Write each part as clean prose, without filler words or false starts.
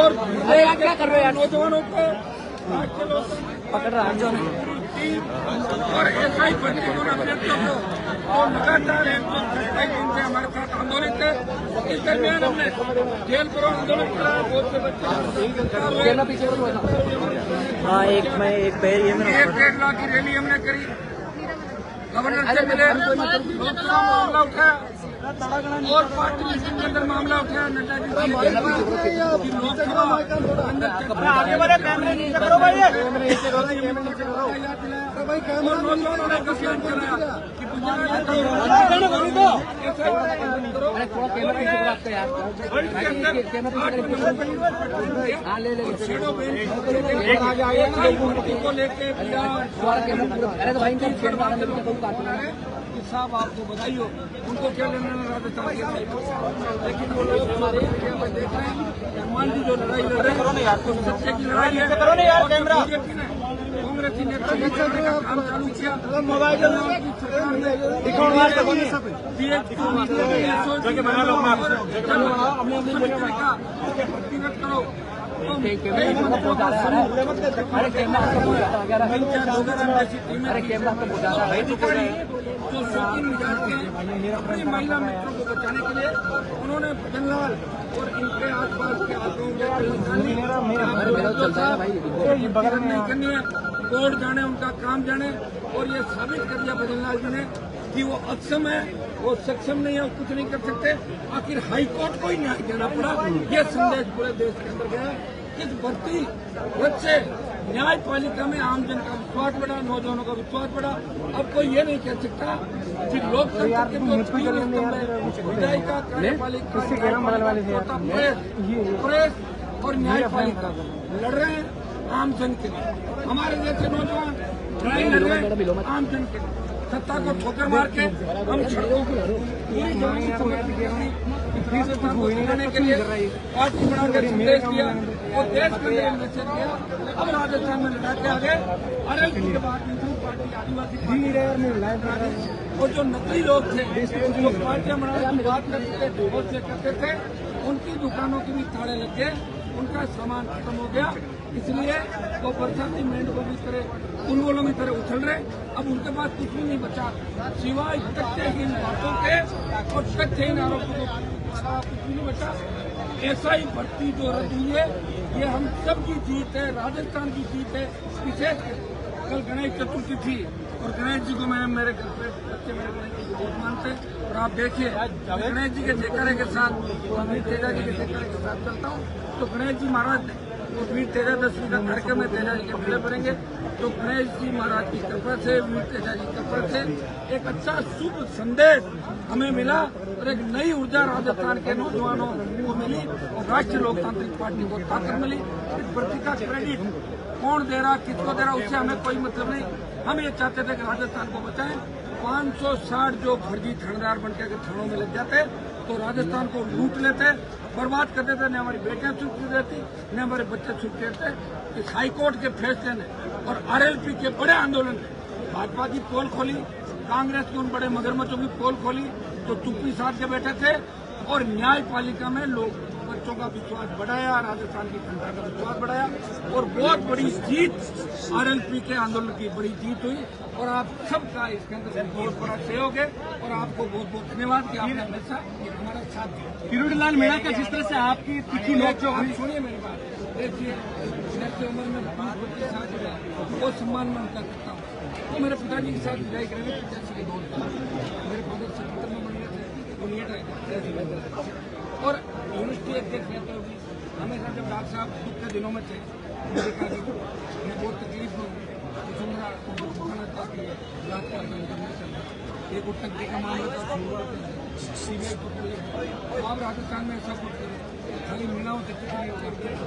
और क्या कर रहे हैं नौजवानों को पकड़ रहा है और ऐसा ही प्रतिबंध अभ्यर्थियों को और लगातार कई दिन से हमारे साथ आंदोलित है। इस दरमियान हमने जेल करो आंदोलन कराया, बहुत से बच्चे हाँ एक पैर ये 1.5 लाख की रैली हमने करी, गवर्नर से मिले, लोकसभा मामला उठाया और पार्टी मीटिंग के अंदर मामला उठाया। नड्डा जी की लोकसभा आगे बढ़े, कैमरे नीचे करो भाई, और नौजवानों ने अभियान चलाया कि को लेके साहब आपको बधाई हो, उनको क्या लेना राजस्थान के, लेकिन वो लोग हमारे देख रहे हैं हनुमान जी जो लड़ाई लड़ रहे हैं तो सच्चे की लड़ाई है। बीजेपी ने कांग्रेस की नेता काम चालू किया, मोबाइल करो जो शौकीन मिजाज के अपनी महिला मित्रों को बचाने के लिए उन्होंने भजनलाल और इनके आसपास के नहीं करनी है, कोर्ट जाने, उनका काम जाने, और ये साबित कर दिया भजनलाल जी ने कि वो अक्षम है, वो सक्षम नहीं है, वो कुछ नहीं कर सकते। आखिर हाईकोर्ट को ही न्याय देना पड़ा। ये संदेश पूरे देश के अंदर गया। इस भर्ती से न्यायपालिका में आमजन का विश्वास बढ़ा, नौजवानों का विश्वास बढ़ा। अब कोई ये नहीं कह सकता कि लोकतंत्र के जो स्तंभ है, विधायिका, कार्यपालिका, प्रेस और न्यायपालिका लड़ रहे हैं आमजन के लिए। हमारे जैसे नौजवान लड़ाई लड़ रहे हैं आमजन के लिए। सत्ता को ठोकर मार के हम सड़कों को पूरी समझने के लिए पार्टी बनाकर संदेश दिया और देश के लिए मैसेज दिया। अब राजस्थान में लड़ा के आगे अरल के बाद पार्टी आदिवासी और जो नकली लोग थे जो पार्टियां बनाने की बात करते थे उनकी दुकानों के भी ताले लग गए, उनका सामान खत्म हो गया। इसलिए वो बरसाती मेंढकों की तरह उल्लुओं की तरह उछल रहे। अब उनके पास कुछ भी नहीं बचा सिवाय तथ्यहीन बातों के और तथ्यहीन आरोपों को, कुछ भी नहीं बचा। ऐसा ही भर्ती जो रद्द हुई है ये हम सब की जीत है, राजस्थान की जीत है। विशेष कल गणेश चतुर्थी थी और गणेश जी को मैं मेरे घर पे बच्चे मेरे गणेश जी को बहुत मानते और आप देखिए गणेश जी के जयकारे के साथ वीर तेजा जी के जयकारे के साथ चलता हूँ। तो गणेश जी महाराज तो वीर तेजा दशमी का कार्यक्रम में तेजा जी के मेले भरेंगे। तो गणेश जी महाराज की कृपा से, वीर तेजा जी की कृपा से एक अच्छा शुभ संदेश हमें मिला और एक नई ऊर्जा राजस्थान के नौजवानों को मिली और राष्ट्रीय लोकतांत्रिक पार्टी को ताकत मिली। इस भर्ती का क्रेडिट कौन दे रहा, किसको दे रहा, उससे हमें कोई मतलब नहीं। हम ये चाहते थे कि राजस्थान को बचाएं। 560 जो फर्जी थानेदार बनकर के थानों में लग जाते तो राजस्थान को लूट लेते, बर्बाद कर देते, न हमारी बेटियां सुरक्षित रहती न हमारे बच्चे सुरक्षित रहते। इस हाईकोर्ट के फैसले ने और आरएलपी के बड़े आंदोलन ने भाजपा की पोल खोली, कांग्रेस के उन बड़े मगरमच्छों की पोल खोली तो चुप्पी साध के बैठे थे और न्यायपालिका में लोग बच्चों का विश्वास बढ़ाया, राजस्थान की जनता का विश्वास बढ़ाया और बहुत बड़ी जीत आरएलपी के आंदोलन की बड़ी जीत हुई। और आप सबका इसके अंदर बहुत बड़ा सहयोग है और आपको बहुत बहुत धन्यवाद कि आपने हमेशा हमारा साथ दिया। किरोड़ीलाल मीणा का जिस तरह से आपकी तिखी नोक-झोंक हुई, सुनिए मेरी बात, देखिए मेरी उम्र में 20-25 साल हो गया, वो सम्मान मैं उनका करता हूँ। तो मेरे पिताजी के साथ विदाई करेंगे 85 के दौर पर मेरे फादर 77 में बन गए थे, उन्हें और यूनिवर्सिटी अध्यक्ष रहते हुए हमेशा जब डॉक्टर साहब दुख के दिनों में थे उन्हें बहुत तकलीफ हुई। एक उत्तरी का मामला था, सीबीआई को अब राजस्थान में ऐसा कुछ खाली मीणाओं से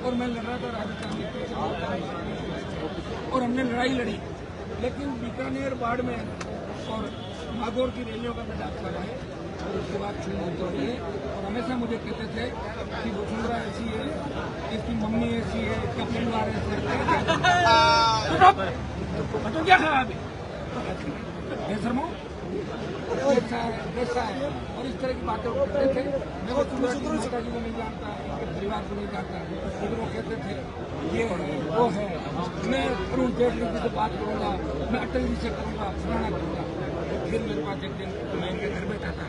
और मैं लड़ रहा था राजस्थान में और हमने लड़ाई लड़ी, लेकिन बीकानेर बाढ़ में और नागौर की रैलियों का डाक लगाए और उसके बाद चुनाव होते रहे और हमेशा मुझे कहते थे कि वसुंधरा ऐसी है, इसकी मम्मी ऐसी है, इसका परिवार ऐसा है। तो क्या खराब है? कैसा है और इस तरह की बातें वो करते थे। मैं वो माता जी को नहीं जानता, इनके परिवार को नहीं जानता, लेकिन वो कहते थे ये है वो है, मैं अरुण जेटली जी से बात करूंगा, मैं अटल जी से करूंगा, फलाना करूंगा। फिर मेरे पास एक दिन मैं इनके घर बैठा था,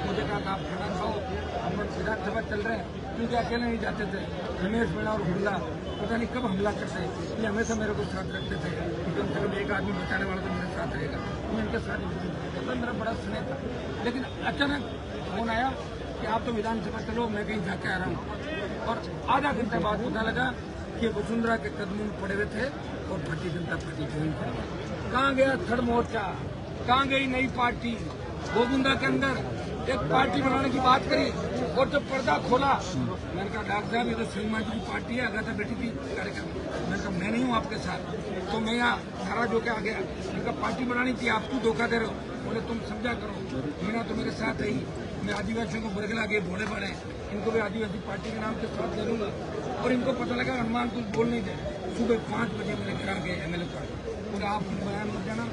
मुझे कहा आप खाना खाओ, हम लोग विधानसभा चल रहे हैं, क्योंकि अकेले नहीं जाते थे। रमेश मीणा और हुल्ला पता नहीं कब हमला करते, इसलिए हमेशा मेरे को साथ रखते थे कि कम से कम एक आदमी बचाने वाला तो मेरे साथ रहेगा। मैं इनके साथ मेरा बड़ा स्नेह था, लेकिन अचानक फोन आया कि आप तो विधानसभा चलो, मैं कहीं जाके आ रहा हूँ। और आधा घंटे बाद पता लगा कि वसुंधरा के कदमों में पड़े हुए थे और भारतीय जनता पार्टी ज्वाइन कर गया। कहाँ गया थर्ड मोर्चा, कहाँ गई नई पार्टी? गोविंदा के अंदर एक पार्टी बनाने की बात करी और जब पर्दा खोला, मैंने कहा डॉक्टर साहब ये तो सलीमा जी की पार्टी है, अगर बैठी थी कार्यक्रम, मैंने कहा मैं नहीं हूँ आपके साथ। तो मैं यहाँ खड़ा जो के आ गया, मैंने कहा पार्टी बनानी थी, आप क्यों धोखा दे रहे हो? बोले तुम समझा करो, मीणा तो मेरे साथ है ही, मैं आदिवासियों को बरगला के भोले पड़े, इनको भी आदिवासी पार्टी के नाम से साथ दे दूंगा। और इनको पता लगा हनुमान कुछ बोल नहीं दे। सुबह 5 बजे मेरे घर आ गए MLA पर, बोले आप कुछ बयान मत देना,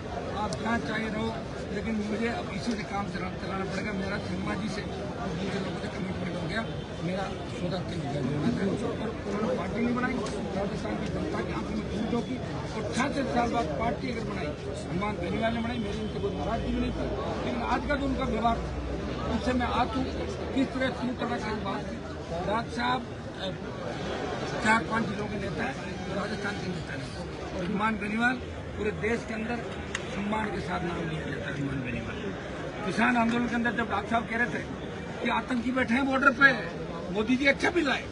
आप जहाँ चाहिए रहो, लेकिन मुझे अब इसी से काम चलाना पड़ेगा। मेरा शर्मा जी से और दूसरे लोगों से कमिटमेंट हो गया, मेरा सौदा के लिए होना था। और उन्होंने पार्टी नहीं बनाई, राजस्थान की जनता की आंखों में धूल झोंकी और 66 साल बाद पार्टी अगर बनाई, हनुमान बेनीवाल ने बनाई, मेरी उनसे कोई नाराजगी भी नहीं थी। लेकिन आज का जो उनका व्यवहार उनसे मैं आज हूँ किस तरह क्यों तरह की बात की। राज साहब 4-5 जिलों के नेता है, राजस्थान के नेता है, और हनुमान बेनीवाल पूरे देश के अंदर सम्मान के साथ नाम लिया जाता है। हनुमान बेनीवाल किसान आंदोलन के अंदर जब डॉक्टर साहब कह रहे थे कि आतंकी बैठे हैं बॉर्डर पे, मोदी जी अच्छा बिल आए,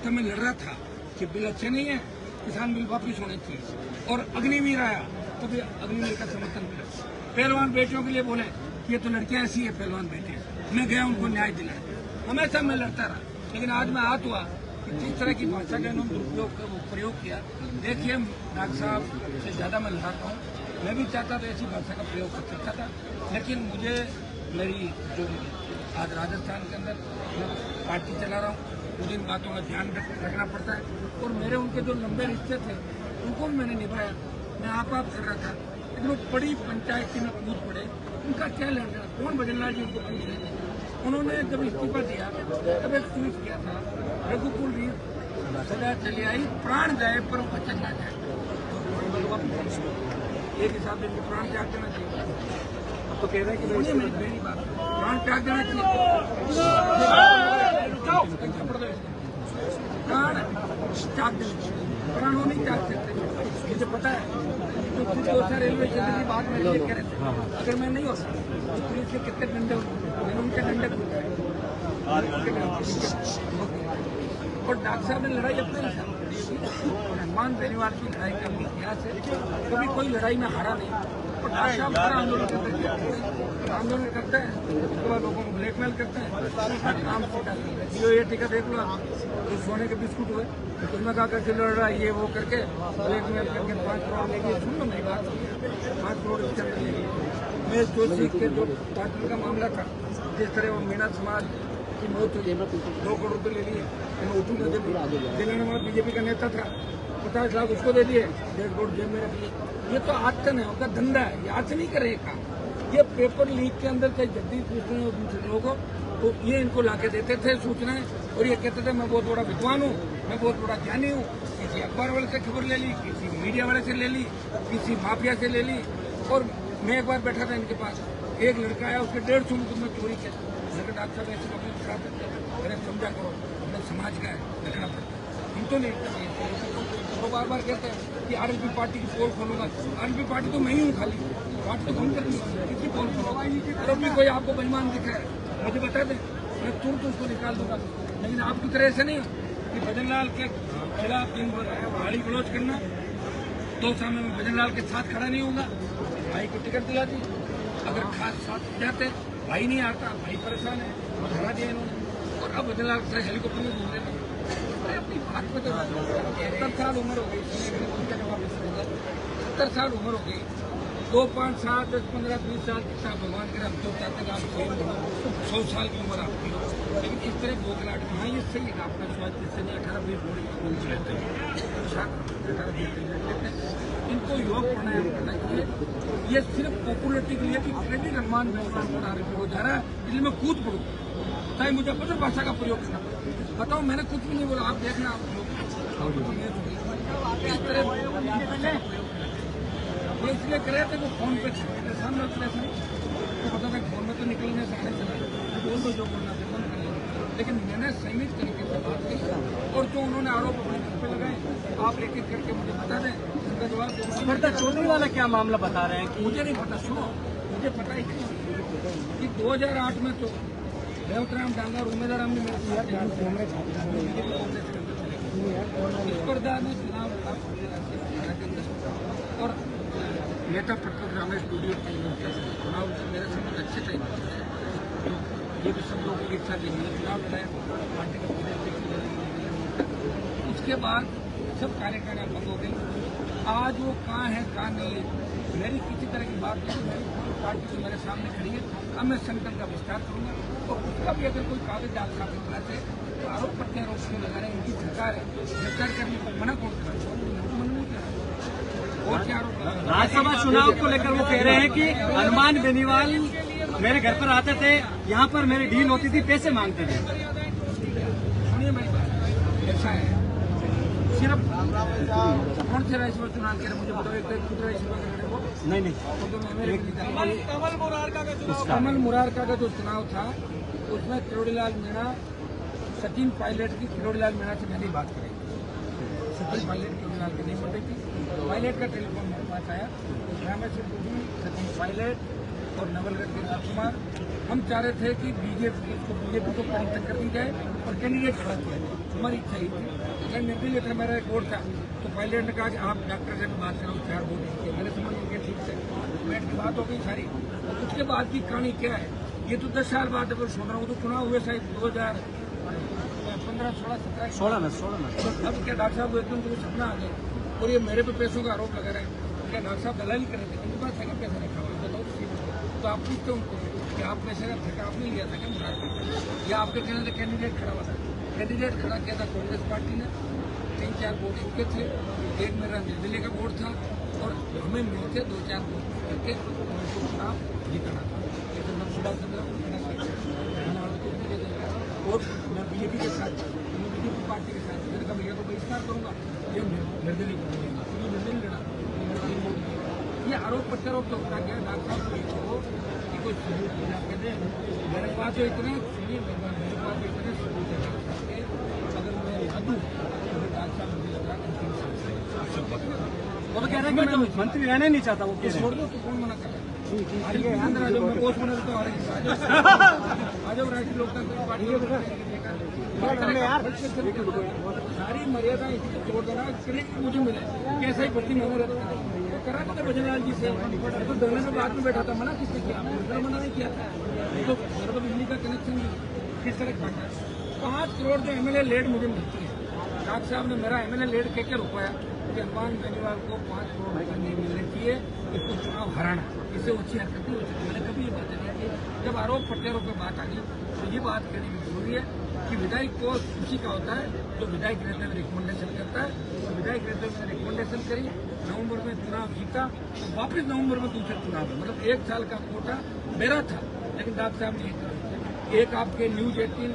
तो मैं लड़ रहा था कि बिल अच्छे नहीं है, किसान बिल वापिस होने चाहिए। और अग्निवीर आया तो भी अग्निवीर का समर्थन किया। पहलवान बेटियों के लिए बोले कि ये तो लड़कियां ऐसी है पहलवान बेटियां, मैं गया उनको न्याय दिलाया, हमेशा मैं लड़ता रहा। लेकिन आज मैं हाथ हुआ कि जिस तरह की भाषा का इन्होंने प्रयोग किया, देखिए डॉक्टर साहब से ज्यादा मैं लड़ाता हूँ, मैं भी चाहता था ऐसी भाषा का प्रयोग कर सकता था, लेकिन मुझे मेरी जो आज राजस्थान के अंदर पार्टी चला रहा हूँ, मुझे इन बातों का ध्यान रखना पड़ता है। और मेरे उनके जो लंबे रिश्ते थे उनको भी मैंने निभाया, मैं आप कर रहा था, लेकिन वो बड़ी पंचायती में कूद पड़े, उनका क्या लेना, कौन भजनलाल जी उनको पूछ रहे थे। उन्होंने जब इस्तीफा दिया तब एक ट्वीट किया था, रघुकुल रीत सदा चली आई, प्राण जाए पर वचन न जाए। एक हिसाब से इनको प्राण त्याग देना चाहिए। अब तो कह रहे हैं कि मेरी बात प्राण त्याग देना चाहिए, प्राण त्याग देना चाहिए, प्राण वो नहीं त्याग सकते। मुझे पता है तो खुद रेलवे स्टेशन की बात में कह रहे थे, अगर मैं नहीं होता तो पुलिस के कितने डंडे मैंने उनके डंडे खुल गए। और डॉक्टर साहब ने लड़ाई अपने हिसाब से, हनुमान बेनीवाल की लड़ाई का इतिहास है, कभी कोई लड़ाई में हारा नहीं। और डॉक्टर साहब बड़ा आंदोलन करते हैं, उसके बाद लोगों को ब्लैकमेल करते हैं, काम ये टिकट देख लो, तो सोने के बिस्कुट हुए, तो उसमें कहा करके लड़ रहा है ये वो करके ब्लैकमेल करके 5 करोड़ लेके, सुन लो मेरी बात, 5 करोड़ इसके अंदर लेगी। मैं जोशी के जो पार्टी का मामला था, जिस तरह वो मीणा समाज की मौत हुई, 2 करोड़ रुपये ले लिए, मैं उठूंगा जब दिलाने वाला बीजेपी का नेता था, 50 लाख उसको दे दिए, 1.5 करोड़ जेब में रख लिए। ये तो आतन है, उनका धंधा है, ये आज नहीं करेगा। ये पेपर लीक के अंदर कई जगदीश पूछते हैं और दूसरे लोगों को, तो ये इनको लाके देते थे सूचनाएं, और ये कहते थे मैं बहुत बड़ा विद्वान हूँ, मैं बहुत बड़ा ज्ञानी हूँ। किसी अखबार वाले से खबर ले ली, किसी मीडिया वाले से ले ली, किसी माफिया से ले ली। और मैं एक बार बैठा था इनके पास, एक लड़का आया, उसके 150 रुपये में चोरी किया। लेकिन डॉक्टर साहब ऐसे नौकरी करा सकते हैं, मैंने समझा करो, अपने समाज का है, रखना पड़ता है, हम तो नहीं करते। वो बार बार कहते हैं कि RLP पार्टी की पोल खोलूंगा, RLP पार्टी तो मैं ही हूँ, खाली पार्टी तो हम करेंगे, किसी पोल खोलूंगा। जब भी कोई आपको बेईमान दिख रहा है मुझे बता दें, मैं तुरंत उसको निकाल दूंगा। लेकिन आपकी तरह ऐसे नहीं कि भजनलाल के खिलाफ दिन भर गाली गलौज करना, 2 साल में भजनलाल के साथ खड़ा नहीं होगा। भाई को टिकट दिला दी, अगर खास साथ जाते भाई नहीं आता, भाई परेशान है, हरा दिया इन्होंने, और अब भजनलाल से हेलीकॉप्टर में घूम रहे थे। अपनी बात में तो 70 साल उम्र हो गई, 70 साल उम्र हो गई, 2, 5, 7, 10, 15, 20 साल कितना भगवान करे हम तो चाहते हैं आप सेम बनो, 100 साल की उम्र आपकी हो, लेकिन इस तरह बोखलाट हाँ ये सही है आपका स्वास्थ्य जिससे नहीं 18-20 बोड़ी लेते हैं, 18-20 लेते हैं। इनको योग प्राणायाम करना चाहिए। ये सिर्फ पॉपुलरिटी के लिए कि क्रेडिट अनुमान बना रहे हो जा रहा है, इसलिए मैं कूद पड़ूँ चाहे मुझे अभद्र भाषा का प्रयोग करना पड़े। बताओ मैंने कुछ भी नहीं बोला, आप देखना आप लोग इस तरह ये इसलिए करे थे वो फोन पे सामने तो पता था फोन में तो निकलने से आने चला बोल दो जो बोलना था बंद कर लिया, लेकिन मैंने सीमित तरीके से बात की और जो उन्होंने आरोप अपने घर पे लगाए आप एक एक करके मुझे बता दें उनका जवाब। चोरी वाला क्या मामला बता रहे हैं कि मुझे नहीं पता, सुनो मुझे पता ही नहीं कि 2008 में तो रेवतराम डांगा और उम्मीदवार हमने मेरे स्पर्धा में चुनाव और नेता प्रकट रमेश स्टूडियो चुनाव मेरे समझ अच्छे टाइम ये भी सब लोगों की इच्छा थी चुनाव लड़ाया पार्टी का उसके बाद सब कार्यकारिणी बंद हो गई। आज वो कहाँ है कहाँ नहीं है मेरी किसी तरह की बात नहीं, मेरी पार्टी तो मेरे सामने खड़ी है। अब मैं संगठन का विस्तार करूंगा और उसका भी अगर कोई कागज डाल साहब के पास है तो आरोप प्रत्यारोप क्यों लगा रहे हैं, इनकी सरकार है विचार करने को मना कौन कर रहा है। और क्या आरोप राज्यसभा चुनाव को लेकर वो कह रहे हैं कि हनुमान बेनीवाल मेरे घर पर आते थे, यहाँ पर मेरी डील होती थी, पैसे मांगते थे। सुनिए मेरी बात ऐसा है सिर्फ कौन से राइस चुनाव के मुझे बताओ एक राइस वो नहीं कमल मुरारका का जो चुनाव था उसमें किरोड़ीलाल मीणा सचिन पायलट की किरोड़ीलाल मीणा से मैंने बात करी। सचिन पायलट किरोड़ीलाल की नहीं बोल रही थी, पायलट का टेलीफोन मेरे पास आया, रामेश्वर टूडी सचिन पायलट और नवलगढ़ के राजकुमार हम चाह रहे थे कि बीजेपी को परिवर्तन कर दी जाए और कैंडिडेट खड़ा किया जाए। हमारी इच्छा ही थी, लेकिन निर्दलीय था, मेरा एक वोट था तो पायलट ने कहा कि आप डॉक्टर से बात करो 4 वोट दीजिए। मैंने समझ लिया ठीक है, बैठ की बात हो गई सारी। उसके बाद की कहानी क्या है, ये तो 10 साल बाद अगर सुन रहा हूँ तो चुनाव हुए शायद 2015, 16 में। अब क्या डॉक्टर साहब एकदम तो सपना आ गया और ये मेरे पे पैसों का आरोप लगा रहे हैं। क्या डॉक्टर साहब दलाली कर रहे थे, उनके पास है पैसा रखा हुआ बताओ तो आप पूछते उनको कि आप पैसे का ठेका आपने लिया था क्या मुराद या आपके कहने से कैंडिडेट खड़ा हुआ था। कैंडिडेट खड़ा किया था कांग्रेस पार्टी ने, 3-4 वोट इनके थे, एक मेरा निर्दलीय का वोट था और हमें मिलते 2-4 वोट करके उनको चुनाव जीतना था। लेकिन मैं सुबह और मैं बीजेपी के साथ बीजेपी पार्टी के साथ मैंने कहा भैया तो बहिष्कार करूंगा, ये निर्दलीय करूंगा, निर्दलीय लड़ा ये आरोप प्रत्यारोप तो होता गया। डॉक्टर साहब को कि कोई सबूत कहते हैं मेरे पास तो इतने सुनिए मेरे पास इतने सबूत है अगर मैं लादूं तो डॉक्टर साहब मुझे लग रहा है वो तो कह रहे हैं कि मैं मंत्री रहना नहीं चाहता, वो छोड़ दो तो कौन मना कर रहा है। आंध्र राज्य में पोस्ट बना देता हूँ आज राष्ट्रीय लोकतंत्र पार्टी सारी मर्यादा इसी छोड़ देना मुझे मिले कैसा ही भर्ती मैंने करा था भजनलाल जी से तो धरने में बाद में बैठा था, मना किसने किया, मना नहीं किया था। तो मेरे को बिजली का कनेक्शन किस तरह काटा 5 करोड़ जो एमएलए लेड मुझे मिलती है। डॉक्टर साहब ने मेरा एमएलए लेड कह रुकवाया कि हनुमान बेनीवाल को 5 करोड़ रुपये नहीं मिलने चाहिए, इसको चुनाव हराना, इससे अच्छी हरकत नहीं हो सकती। मैंने कभी ये बात नहीं की। जब आरोप प्रत्यारोप पर बात आ गई तो ये बात कहनी भी जरूरी है कि विधायक को उसी का होता है जो विधायक रहते हुए रिकमेंडेशन करता है। तो विधायक रहते हुए मैंने रिकमेंडेशन करी, नवंबर में चुनाव जीता तो वापस नवंबर में दूसरा चुनाव है, मतलब 1 साल का कोटा मेरा था। लेकिन डॉक्टर साहब ने एक आपके न्यूज 18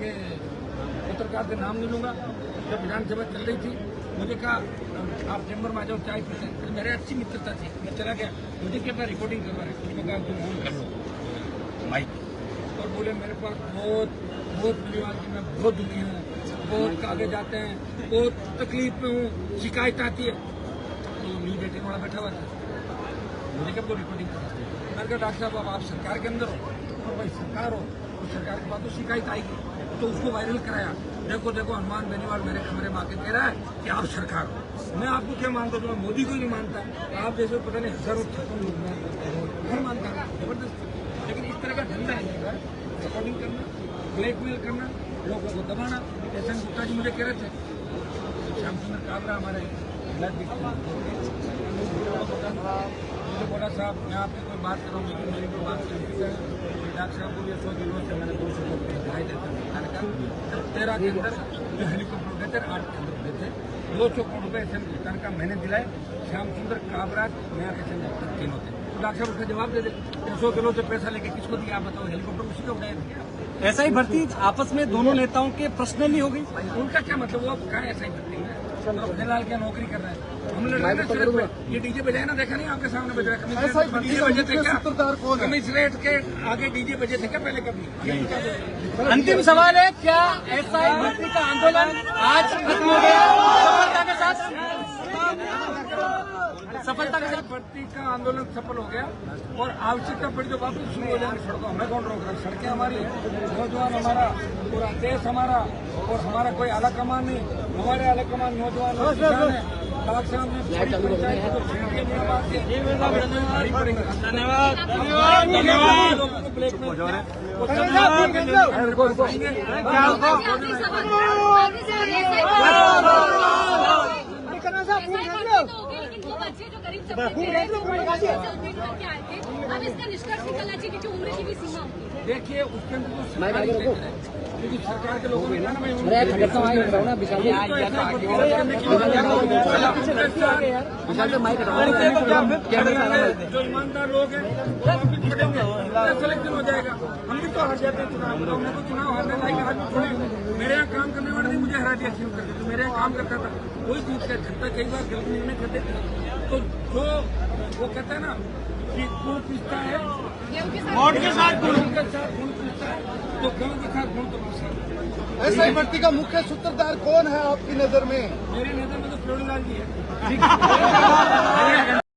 के पत्रकार का नाम नहीं लूंगा, जब विधानसभा चल रही थी मुझे कहा आप चैम्बर में आ जाओ चाय पीते हैं, मेरे अच्छी मित्रता थी, मैं चला गया, मुझे क्या रिकॉर्डिंग करवा रहे हैं, कहा तुम फोन कर लो माइक और बोले मेरे पास बहुत परिवार की मैं बहुत दुखी हूँ, बहुत कागज आते हैं, बहुत तकलीफ में हूँ, शिकायत आती है। तो न्यूज 18 वाला बैठा हुआ था, मुझे कब तो रिकॉर्डिंग करा। मैंने कहा डॉक्टर साहब अब आप सरकार के अंदर हो और भाई सरकार हो तो सरकार के बाद तो शिकायत आएगी, तो उसको वायरल कराया। देखो हनुमान बेनीवाल मेरे कमरे में आके कह रहा है कि आप सरकार हो। मैं आपको क्या मानता हूँ, मैं मोदी को ही नहीं मानता, आप जैसे पता नहीं हजारों छप्पन लोग मैं मानता हूँ जबरदस्त। लेकिन इस तरह का धंधा है रिकॉर्डिंग करना, ब्लैकमेल करना, लोगों को दबाना। एस एन गुप्ता जी मुझे कह रहे थे श्याम सुंदर काबरा हमारे मुझे बोला साहब मैं आपकी कोई बात कर रहा हूँ लेकिन मेरी कोई बात नहीं है। डॉक्टर साहब को ये 100 दिनों से मैंने 200 रुपये दिलाई देता हूँ मैंने कहा जब 13 के अंदर जो हेलीकॉप्टर उठे थे 8 के अंदर उठे थे 200 करोड़ रुपये एस का मैंने दिलाए। श्याम सुंदर काबराज नया एस तीनों थे। डॉक्टर साहब उसका जवाब दे दे 100 किलो से पैसा लेके किसको दिया आप बताओ। हेलीकॉप्टर उसी को उठाया दिया। ऐसा ही भर्ती आपस में दोनों नेताओं के पर्सनली हो गई। उनका क्या मतलब वो कहाँ ऐसा ही भर्ती है। फिलहाल क्या नौकरी कर रहे हैं हम लोग ये डीजे बजाए ना देखा नहीं आपके सामने बज रहा है। कमिश्नरेट के आगे डीजे बजे थे क्या पहले कभी। अंतिम सवाल है क्या एसआई भर्ती का आंदोलन आज खत्म हो गया सफलता के साथ भर्ती का आंदोलन सफल हो गया और आवश्यकता पड़ी तो वापस शुरू हो जाएंगे सड़कों। हमें कौन रोक रहा है। सड़कें हमारी है, नौजवान हमारा, पूरा देश हमारा और हमारा कोई आला कमान नहीं। हमारे आला कमान नौजवान है। डॉक्टर साहब ने पंचायत को छेड़ने की बात की। धन्यवाद धन्यवाद लोगों को ब्लैक में बच्चे जो गरीब अब इसका निष्कर्ष निकलना चाहिए क्योंकि उम्र की भी सीमा होती है। देखिए उसके अंदर जो क्योंकि सरकार के लोगों ने जो ईमानदार लोग हैं सिलेक्शन हो जाएगा। हम भी तो हार जाते हैं चुनाव में। हमने तो चुनाव हारने लायक आज थोड़ी मेरे यहाँ काम करने वाले नहीं मुझे हरा दिया शुरू करके। तो मेरे यहाँ काम करता था कोई चीज का खत्ता कई बार गलत निर्णय कर देते। तो जो वो कहता है ना कि गुण पिसता है वोट के साथ गुण पिसता है तो गाँव के साथ गुण तो पिसता है। एसआई भर्ती का मुख्य सूत्रधार कौन है आपकी नजर में? मेरी नजर में तो फ्लोरीलाल जी है।